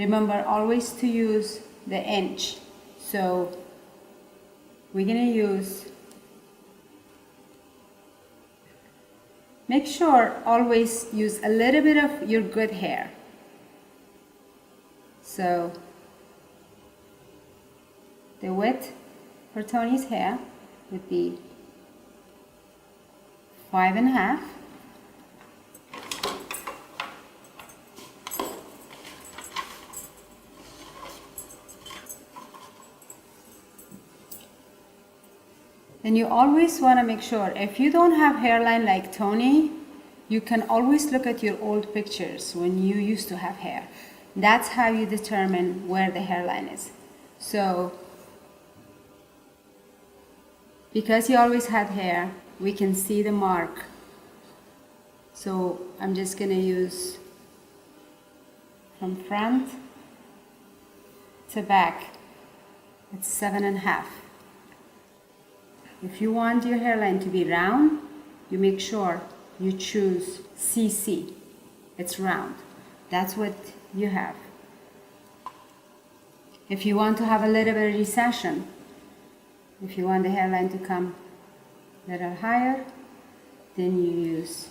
Remember always to use the inch. So we're going to make sure always use a little bit of your good hair. So the width for Tony's hair would be 5.5. And you always want to make sure, if you don't have hairline like Tony, you can always look at your old pictures when you used to have hair. That's how you determine where the hairline is. So, because he always had hair, we can see the mark. So I'm just going to use from front to back. It's 7.5. If you want your hairline to be round, you make sure you choose CC. It's round. That's what you have. If you want to have a little bit of recession, if you want the hairline to come a little higher, then you use